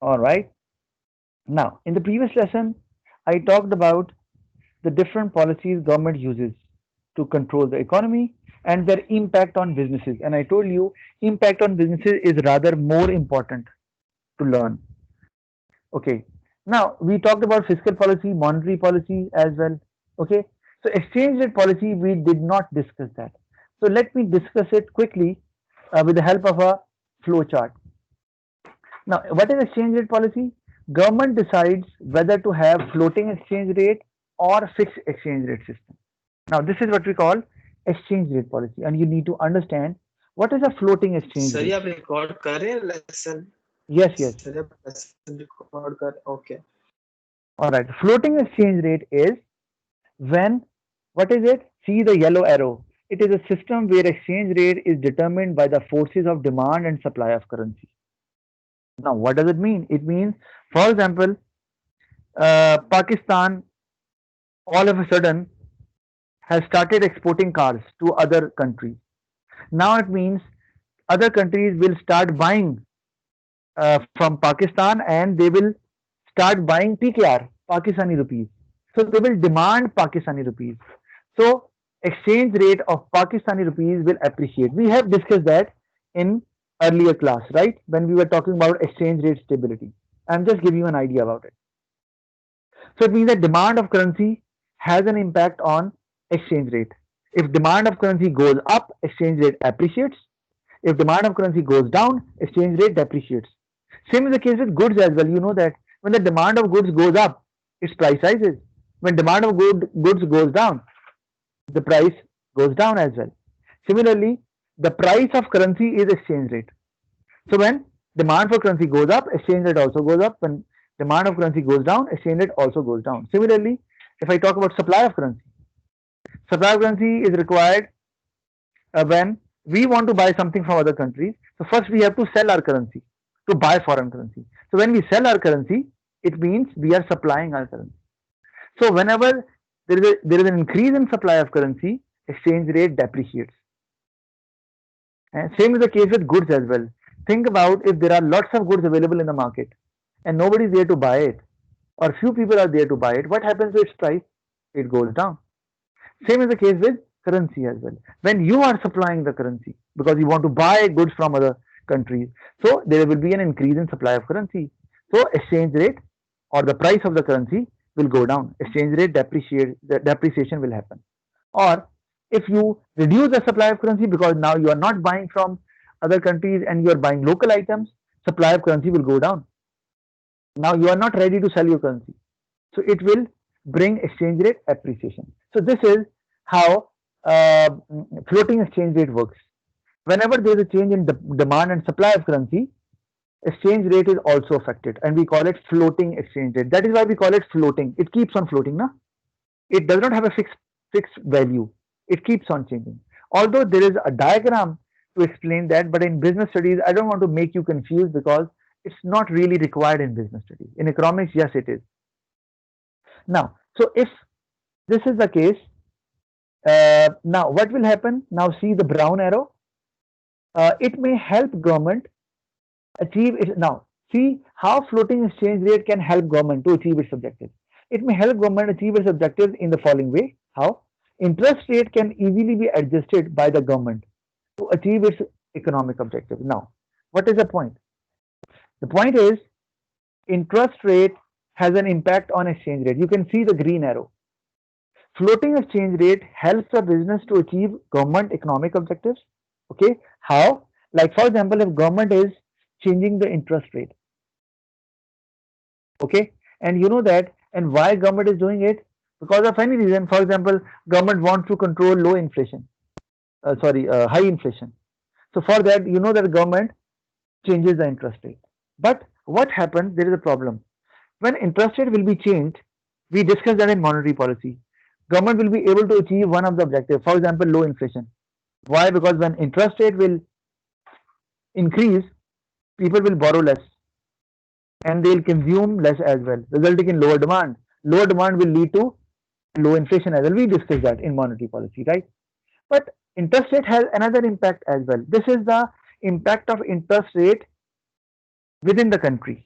All right. Now, in the previous lesson, I talked about the different policies government uses to control the economy and their impact on businesses. And I told you impact on businesses is rather more important to learn. Okay. Now we talked about fiscal policy, monetary policy as well. Okay. So exchange rate policy, we did not discuss that. So let me discuss it quickly with the help of a flow chart. Now, what is exchange rate policy? Government decides whether to have floating exchange rate or fixed exchange rate system. Now, this is what we call exchange rate policy, and you need to understand what is a floating exchange sir rate. ये आप record कर रहे हैं lesson? Yes, yes. Sir आप lesson record कर okay. All right. Floating exchange rate is when, what is it? See the yellow arrow. It is a system where exchange rate is determined by the forces of demand and supply of currency. Now, what does it mean? It means, for example, Pakistan all of a sudden has started exporting cars to other countries. Now it means other countries will start buying from Pakistan and they will start buying PKR, Pakistani rupees. So they will demand Pakistani rupees. So exchange rate of Pakistani rupees will appreciate. We have discussed that in earlier class, right? When we were talking about exchange rate stability. I'm just giving you an idea about it. So it means that demand of currency has an impact on exchange rate. If demand of currency goes up, exchange rate appreciates. If demand of currency goes down, exchange rate depreciates. Same is the case with goods as well. You know that when the demand of goods goes up, its price rises. When demand of goods goes down, the price goes down as well. Similarly, the price of currency is exchange rate. So when demand for currency goes up, exchange rate also goes up. When demand of currency goes down, exchange rate also goes down. Similarly, if I talk about supply of currency is required when we want to buy something from other countries. So first we have to sell our currency to buy foreign currency. So when we sell our currency, it means we are supplying our currency. So whenever there is an increase in supply of currency, exchange rate depreciates. And same is the case with goods as well. Think about if there are lots of goods available in the market and nobody is there to buy it, or few people are there to buy it, what happens to its price? It goes down. Same is the case with currency as well. When you are supplying the currency because you want to buy goods from other countries, so there will be an increase in supply of currency. So exchange rate or the price of the currency will go down. Exchange rate the depreciation will happen. Or if you reduce the supply of currency because now you are not buying from other countries and you are buying local items, supply of currency will go down. Now you are not ready to sell your currency. So it will bring exchange rate appreciation. So this is how floating exchange rate works. Whenever there is a change in the demand and supply of currency, exchange rate is also affected, and we call it floating exchange rate. That is why we call it floating. It keeps on floating, na? It does not have a fixed value. It keeps on changing. Although there is a diagram to explain that, but in business studies, I don't want to make you confused because it's not really required in business studies. In economics, yes, it is. Now, so if this is the case, now what will happen? Now see the brown arrow. It may help government achieve it. Now see how floating exchange rate can help government to achieve its objectives. It may help government achieve its objectives in the following way. How? Interest rate can easily be adjusted by the government to achieve its economic objectives. Now, what is the point? The point is interest rate has an impact on exchange rate. You can see the green arrow. Floating exchange rate helps a business to achieve government economic objectives. Okay, how? Like for example, if government is changing the interest rate, okay, and you know that, and why government is doing it? Because of any reason. For example, government wants to control low inflation, high inflation. So for that, you know that government changes the interest rate. But what happens? There is a problem. When interest rate will be changed, we discussed that in monetary policy. Government will be able to achieve one of the objectives. For example, low inflation. Why? Because when interest rate will increase, people will borrow less and they'll consume less as well, resulting in lower demand. Lower demand will lead to low inflation as well. We discussed that in monetary policy, right? But interest rate has another impact as well. This is the impact of interest rate within the country.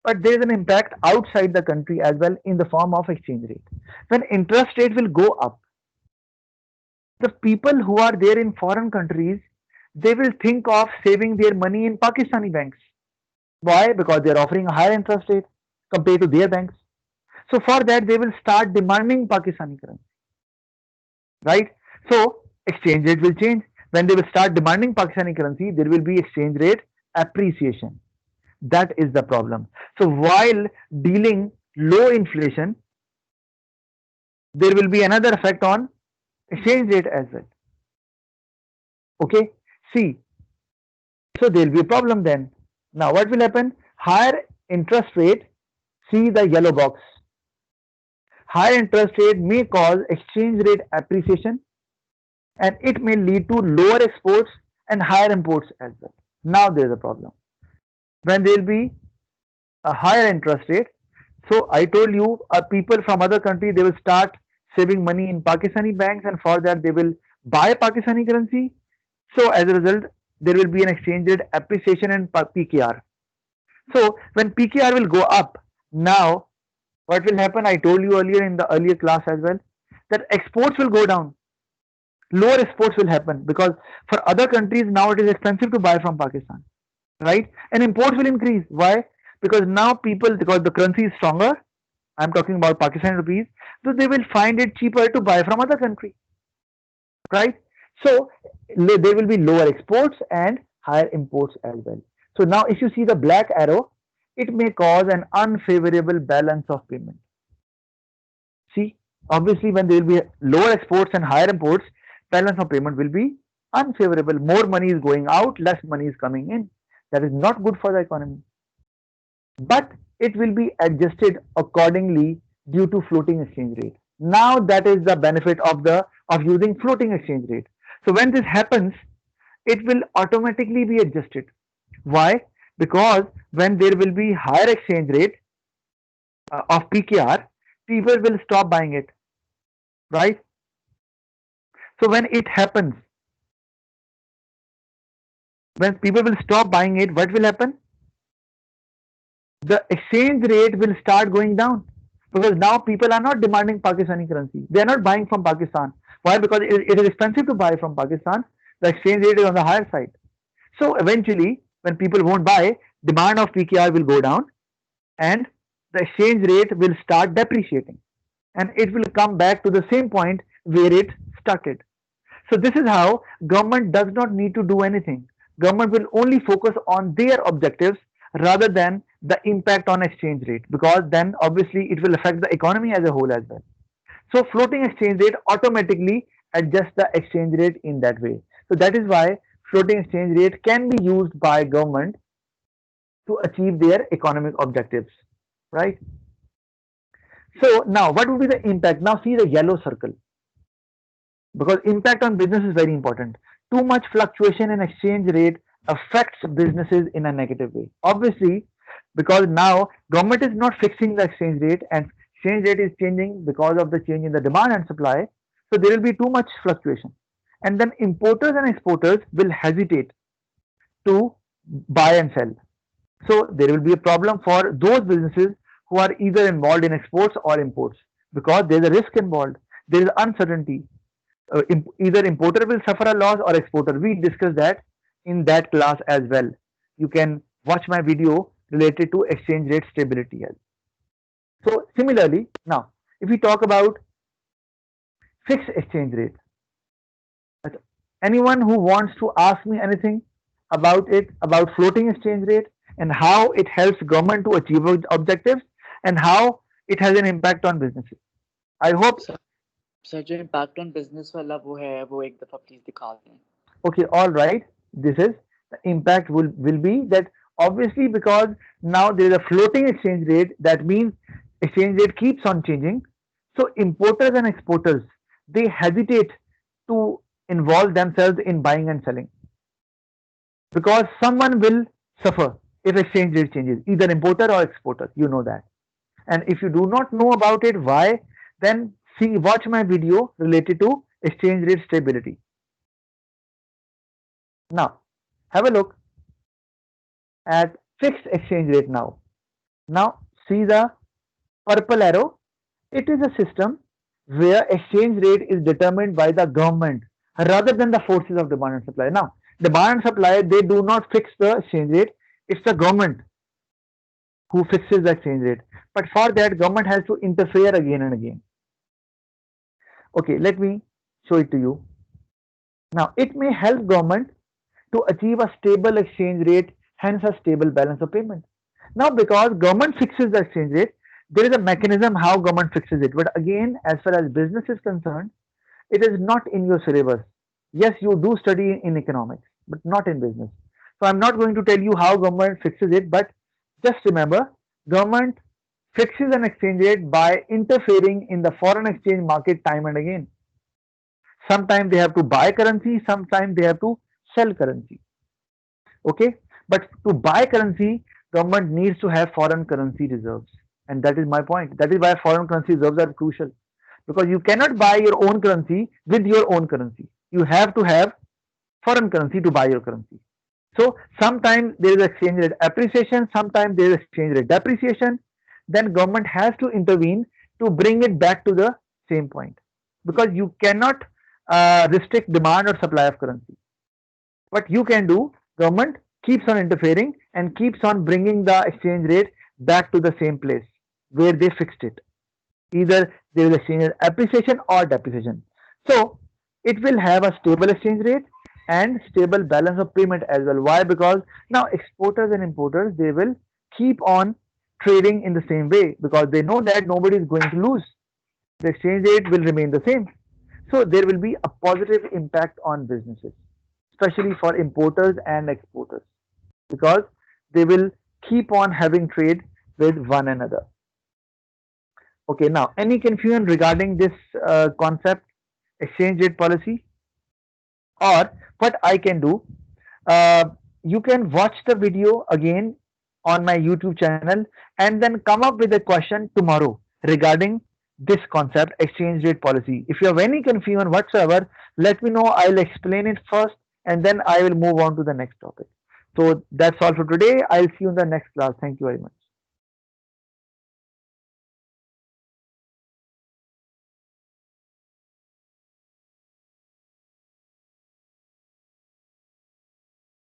but there is an impact outside the country as well in the form of exchange rate. When interest rate will go up, the people who are there in foreign countries, they will think of saving their money in Pakistani banks. Why? Because they are offering a higher interest rate compared to their banks. So for that, they will start demanding Pakistani currency, right? So exchange rate will change. When they will start demanding Pakistani currency, there will be exchange rate appreciation. That is the problem. So while dealing low inflation, there will be another effect on exchange rate as well. Okay. See, so there will be a problem then. Now what will happen? Higher interest rate, see the yellow box. Higher interest rate may cause exchange rate appreciation and it may lead to lower exports and higher imports as well. Now there is a problem. When there will be a higher interest rate, so I told you, people from other countries, they will start saving money in Pakistani banks, and for that they will buy Pakistani currency. So as a result, there will be an exchange rate appreciation in PKR. So when PKR will go up, now what will happen? I told you earlier in the earlier class as well that exports will go down. Lower exports will happen because for other countries now it is expensive to buy from Pakistan, right? And imports will increase. Why? Because now people, because the currency is stronger, I'm talking about Pakistan rupees, so they will find it cheaper to buy from other country, right? So there will be lower exports and higher imports as well. So now if you see the black arrow, it may cause an unfavorable balance of payment. See, obviously when there will be lower exports and higher imports, balance of payment will be unfavorable. More money is going out, less money is coming in. That is not good for the economy. But it will be adjusted accordingly due to floating exchange rate. Now that is the benefit of using floating exchange rate. So when this happens, it will automatically be adjusted. Why? Because when there will be higher exchange rate of PKR, people will stop buying it, right? So when it happens, when people will stop buying it, what will happen? The exchange rate will start going down because now people are not demanding Pakistani currency. They are not buying from Pakistan. Why? Because it is expensive to buy from Pakistan. The exchange rate is on the higher side. So eventually, when people won't buy, demand of PKR will go down and the exchange rate will start depreciating and it will come back to the same point where it started. So this is how government does not need to do anything. Government will only focus on their objectives rather than the impact on exchange rate because then obviously it will affect the economy as a whole as well. So floating exchange rate automatically adjusts the exchange rate in that way. So that is why floating exchange rate can be used by government to achieve their economic objectives, right? So now what would be the impact? Now see the yellow circle because impact on business is very important. Too much fluctuation in exchange rate affects businesses in a negative way. Obviously, because now government is not fixing the exchange rate and exchange rate is changing because of the change in the demand and supply. So there will be too much fluctuation. And then importers and exporters will hesitate to buy and sell. So there will be a problem for those businesses who are either involved in exports or imports because there is a risk involved. There is uncertainty. Either importer will suffer a loss or exporter. We discussed that in that class as well. You can watch my video related to exchange rate stability. So similarly, now if we talk about fixed exchange rate, anyone who wants to ask me anything about it, about floating exchange rate and how it helps government to achieve objectives and how it has an impact on businesses. I hope. Sir sir जो impact on business वाला वो है वो एक दफा please दिखा दें. Okay, all right. This is the impact will be that obviously because now there is a floating exchange rate, that means exchange rate keeps on changing. So importers and exporters, they hesitate to involve themselves in buying and selling because someone will suffer if exchange rate changes, either importer or exporter. You know that. And if you do not know about it, why? Then watch my video related to exchange rate stability. Now, have a look at fixed exchange rate now. Now see the purple arrow. It is a system where exchange rate is determined by the government rather than the forces of demand and supply. Now, demand and supply, they do not fix the exchange rate. It's the government who fixes the exchange rate. But for that, government has to interfere again and again. Okay, let me show it to you. Now, it may help government to achieve a stable exchange rate, hence a stable balance of payment. Now, because government fixes the exchange rate, there is a mechanism how government fixes it. But again, as far as business is concerned, it is not in your syllabus. Yes, you do study in economics, but not in business. So I'm not going to tell you how government fixes it, but just remember, government fixes an exchange rate by interfering in the foreign exchange market time and again. Sometimes they have to buy currency, sometimes they have to sell currency. Okay, but to buy currency, government needs to have foreign currency reserves, and that is my point. That is why foreign currency reserves are crucial, because you cannot buy your own currency with your own currency. You have to have foreign currency to buy your currency. So sometimes there is exchange rate appreciation, sometimes there is exchange rate depreciation. Then government has to intervene to bring it back to the same point, because you cannot restrict demand or supply of currency. What you can do, government keeps on interfering and keeps on bringing the exchange rate back to the same place where they fixed it. Either there is exchange rate appreciation or depreciation. So it will have a stable exchange rate and stable balance of payment as well. Why? Because now exporters and importers, they will keep on trading in the same way, because they know that nobody is going to lose. The exchange rate will remain the same. So there will be a positive impact on businesses, especially for importers and exporters, because they will keep on having trade with one another. Okay, now any confusion regarding this concept, exchange rate policy? Or what I can do, uh, you can watch the video again on my YouTube channel and then come up with a question tomorrow regarding this concept, exchange rate policy. If you have any confusion whatsoever, let me know. I'll explain it first and then I will move on to the next topic. So that's all for today. I'll see you in the next class. Thank you very much.